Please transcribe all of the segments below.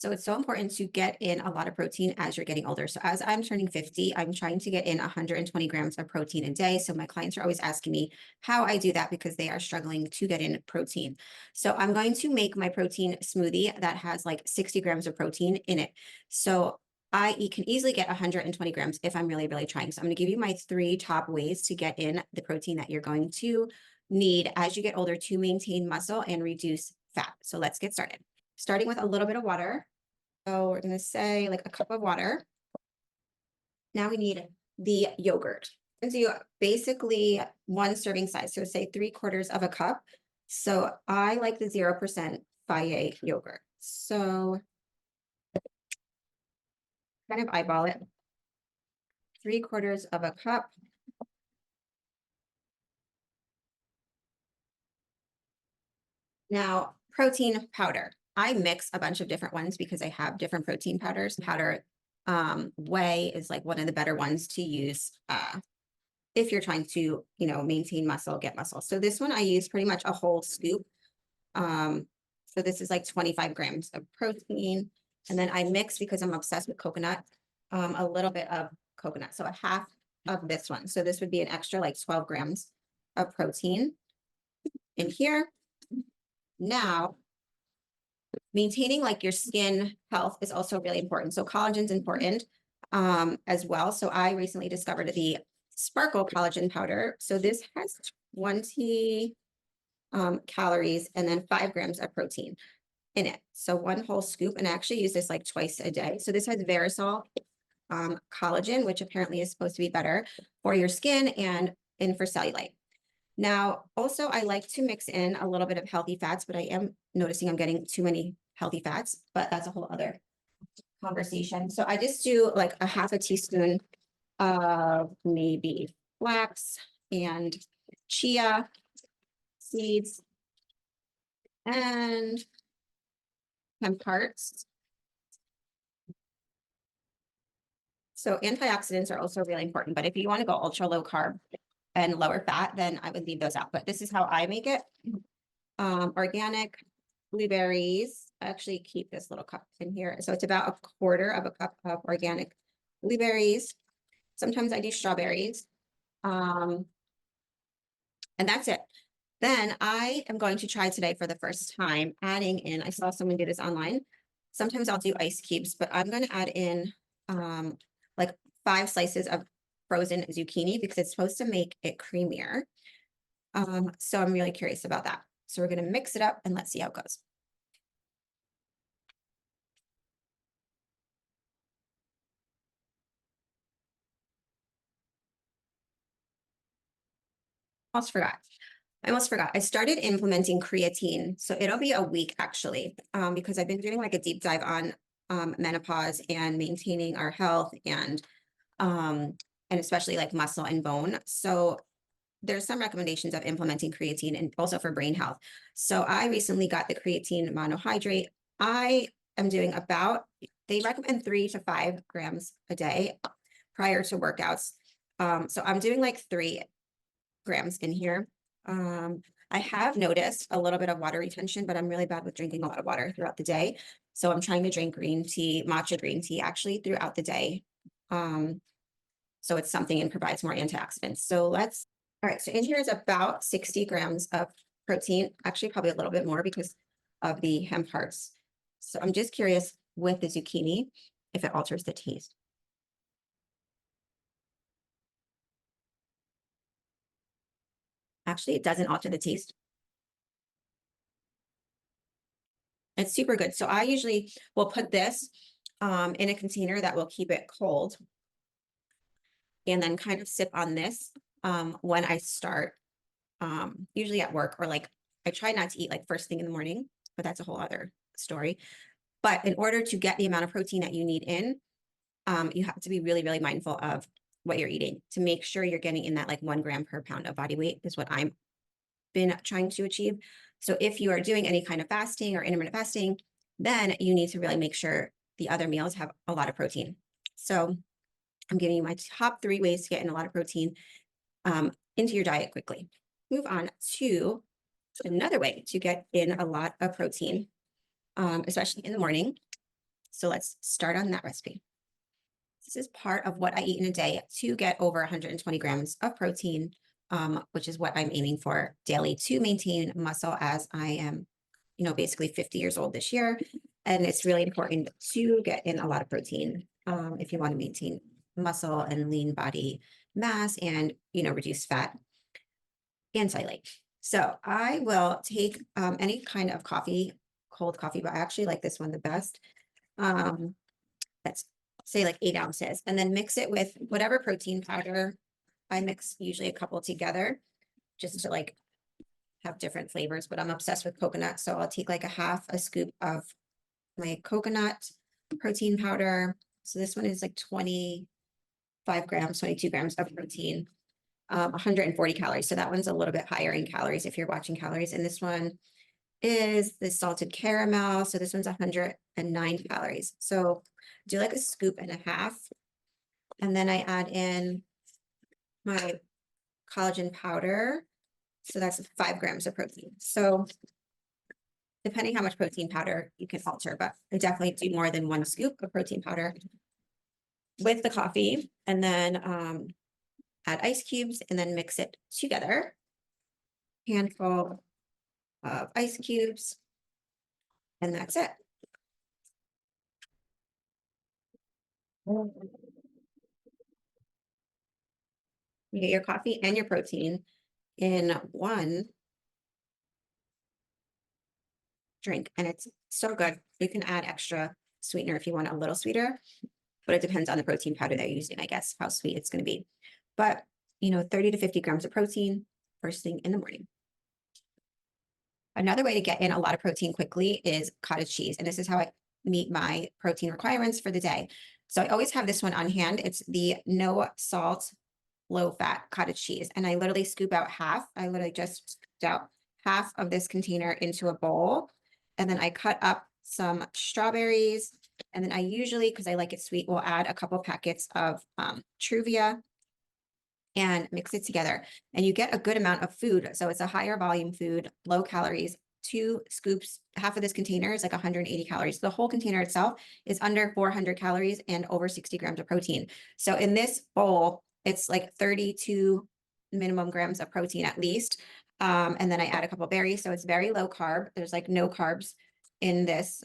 So it's so important to get in a lot of protein as you're getting older. So as I'm turning 50, I'm trying to get in 120 grams of protein a day. So my clients are always asking me how I do that because they are struggling to get in protein. So I'm going to make my protein smoothie that has like 60 grams of protein in it. So can easily get 120 grams if I'm really, really trying. So I'm going to give you my 3 top ways to get in the protein that you're going to need as you get older to maintain muscle and reduce fat. So let's get started. Starting with a little bit of water. So we're going to say like a cup of water. Now we need the yogurt. And so basically 1 serving size. So say 3/4 of a cup. So I like the 0% Faye yogurt. So kind of eyeball it. 3/4 of a cup. Now, protein powder. I mix a bunch of different ones because I have different protein powders. Whey is like one of the better ones to use if you're trying to, maintain muscle, get muscle. So this one I use pretty much a whole scoop. So this is like 25 grams of protein. And then I mix, because I'm obsessed with coconut, a little bit of coconut. So a half of this one. So this would be an extra like 12 grams of protein in here. Now, maintaining like your skin health is also really important. So collagen's important as well. So I recently discovered the Sparkle collagen powder. So this has 20 calories and then 5 grams of protein in it. So 1 whole scoop, and I actually use this like twice a day. So this has Verisol collagen, which apparently is supposed to be better for your skin and for cellulite. Now, also, I like to mix in a little bit of healthy fats, but I am noticing I'm getting too many healthy fats, but that's a whole other conversation. So I just do like a half a teaspoon of maybe flax and chia seeds and hemp hearts. So antioxidants are also really important, but if you want to go ultra low carb and lower fat, then I would leave those out. But this is how I make it. Organic blueberries. I actually keep this little cup in here. So it's about 1/4 of a cup of organic blueberries. Sometimes I do strawberries. And that's it. Then I am going to try today for the first time adding in, I saw someone do this online. Sometimes I'll do ice cubes, but I'm going to add in like 5 slices of frozen zucchini because it's supposed to make it creamier. So I'm really curious about that. So we're going to mix it up and let's see how it goes. Almost forgot. I almost forgot. I started implementing creatine. So it'll be a week actually, because I've been doing like a deep dive on menopause and maintaining our health and especially like muscle and bone. So there's some recommendations of implementing creatine and also for brain health. So I recently got the creatine monohydrate. I am doing they recommend 3 to 5 grams a day prior to workouts. So I'm doing like 3 grams in here. I have noticed a little bit of water retention, but I'm really bad with drinking a lot of water throughout the day. So I'm trying to drink green tea, matcha green tea actually throughout the day. So it's something and provides more antioxidants. So all right, so in here is about 60 grams of protein, actually probably a little bit more because of the hemp hearts. So I'm just curious with the zucchini, if it alters the taste. Actually, it doesn't alter the taste. It's super good. So I usually will put this in a container that will keep it cold and then kind of sip on this when I start, usually at work, or like I try not to eat like first thing in the morning, but that's a whole other story. But in order to get the amount of protein that you need in, you have to be really, really mindful of what you're eating to make sure you're getting in that like 1 gram per pound of body weight is what I'm been trying to achieve. So if you are doing any kind of fasting or intermittent fasting, then you need to really make sure the other meals have a lot of protein. So I'm giving you my top 3 ways to get in a lot of protein into your diet quickly. Move on to another way to get in a lot of protein, especially in the morning. So let's start on that recipe. This is part of what I eat in a day to get over 120 grams of protein, which is what I'm aiming for daily to maintain muscle as I am, basically 50 years old this year. And it's really important to get in a lot of protein if you want to maintain muscle and lean body mass and, reduce fat and cellulite. So I will take any kind of coffee, cold coffee, but I actually like this one the best. That's say like 8 ounces, and then mix it with whatever protein powder. I mix usually a couple together just to like have different flavors, but I'm obsessed with coconut. So I'll take like a scoop of my coconut protein powder. So this one is like 25 grams, 22 grams of protein, 140 calories. So that one's a little bit higher in calories if you're watching calories. And this one is the salted caramel. So this one's 109 calories. So do like a scoop and a half. And then I add in my collagen powder. So that's 5 grams of protein. So depending how much protein powder you can alter, but I definitely do more than 1 scoop of protein powder with the coffee, and then add ice cubes and then mix it together. Handful of ice cubes, and that's it. You get your coffee and your protein in one drink, and it's so good. You can add extra sweetener if you want a little sweeter, but it depends on the protein powder that you're using, I guess, how sweet it's going to be. But 30 to 50 grams of protein first thing in the morning. Another way to get in a lot of protein quickly is cottage cheese, and this is how I meet my protein requirements for the day. So I always have this one on hand. It's the no salt, low fat cottage cheese, and I literally scoop out half. I literally just scooped out half of this container into a bowl, and then I cut up some strawberries, and then I usually, because I like it sweet, will add a couple packets of Truvia and mix it together, and you get a good amount of food. So it's a higher volume food, low calories. 2 scoops, half of this container is like 180 calories. The whole container itself is under 400 calories and over 60 grams of protein. So in this bowl, it's like 32 minimum grams of protein at least. And then I add a couple berries. So it's very low carb. There's like no carbs in this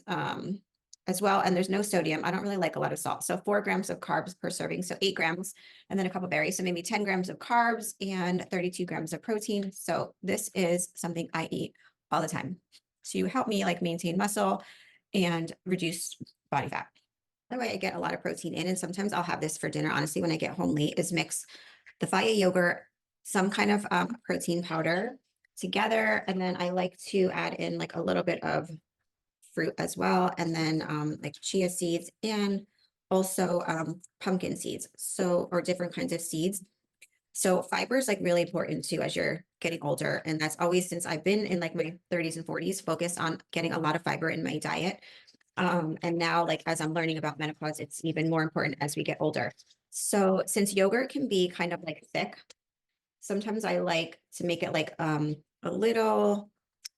as well. And there's no sodium. I don't really like a lot of salt. So 4 grams of carbs per serving. So 8 grams, and then a couple berries. So maybe 10 grams of carbs and 32 grams of protein. So this is something I eat all the time to help me like maintain muscle and reduce body fat. The way I get a lot of protein in, and sometimes I'll have this for dinner, honestly, when I get home late, is mix the faya yogurt, some kind of protein powder together. And then I like to add in like a little bit of fruit as well. And then like chia seeds and also pumpkin seeds. So, or different kinds of seeds. So fiber is like really important too as you're getting older. And that's always, since I've been in like my 30s and 40s, focused on getting a lot of fiber in my diet. And now, like, as I'm learning about menopause, it's even more important as we get older. So since yogurt can be kind of like thick, sometimes I like to make it like a little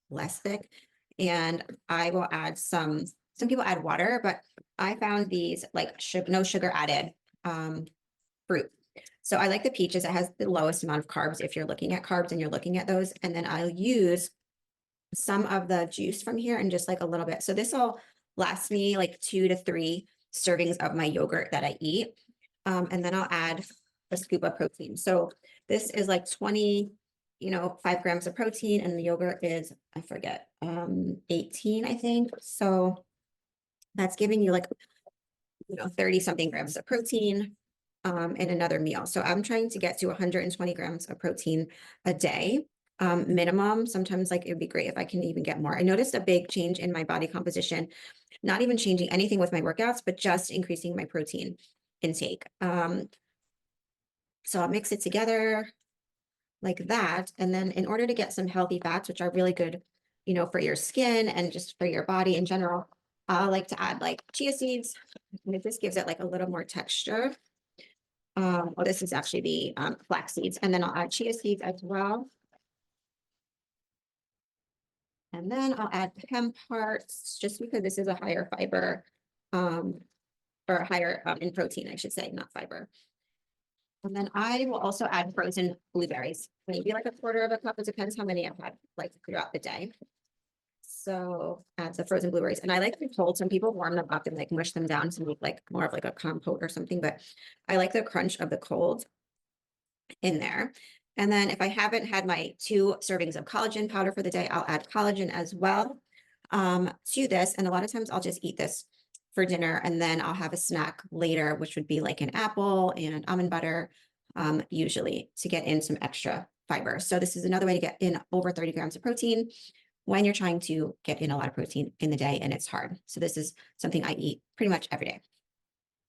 less thick. And I will add some people add water, but I found these like no sugar added fruit. So I like the peaches. It has the lowest amount of carbs if you're looking at carbs and you're looking at those. And then I'll use some of the juice from here and just like a little bit. So this will last me like 2 to 3 servings of my yogurt that I eat. And then I'll add a scoop of protein. So this is like 5 grams of protein, and the yogurt is, I forget, 18, I think. So that's giving you like, 30 something grams of protein in another meal. So I'm trying to get to 120 grams of protein a day. Minimum. Sometimes like it would be great if I can even get more. I noticed a big change in my body composition, not even changing anything with my workouts, but just increasing my protein intake. So I'll mix it together like that. And then in order to get some healthy fats, which are really good, for your skin and just for your body in general, I like to add like chia seeds, and it just gives it like a little more texture. Well, this is actually the flax seeds, and then I'll add chia seeds as well. And then I'll add hemp hearts just because this is a higher fiber or higher in protein, I should say, not fiber. And then I will also add frozen blueberries, maybe like a quarter of a cup. It depends how many I've had like throughout the day. So add the frozen blueberries, and I like them cold. Some people warm them up and like mush them down to make like more of like a compote or something, but I like the crunch of the cold in there. And then if I haven't had my 2 servings of collagen powder for the day, I'll add collagen as well to this. And a lot of times I'll just eat this for dinner, and then I'll have a snack later, which would be like an apple and almond butter, usually to get in some extra fiber. So this is another way to get in over 30 grams of protein when you're trying to get in a lot of protein in the day and it's hard. So this is something I eat pretty much every day.